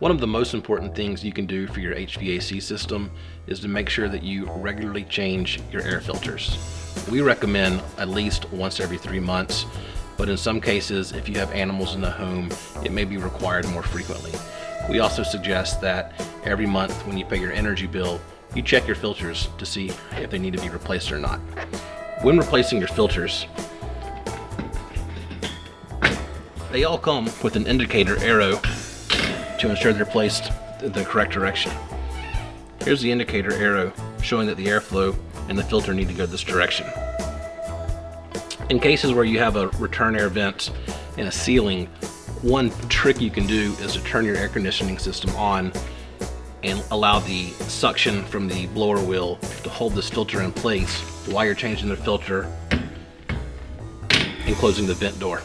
One of the most important things you can do for your HVAC system is to make sure that you regularly change your air filters. We recommend at least once every 3 months, but in some cases, if you have animals in the home, it may be required more frequently. We also suggest that every month when you pay your energy bill, you check your filters to see if they need to be replaced or not. When replacing your filters, they all come with an indicator arrow to ensure they're placed in the correct direction. Here's the indicator arrow showing that the airflow and the filter need to go this direction. In cases where you have a return air vent in a ceiling, one trick you can do is to turn your air conditioning system on and allow the suction from the blower wheel to hold this filter in place while you're changing the filter and closing the vent door.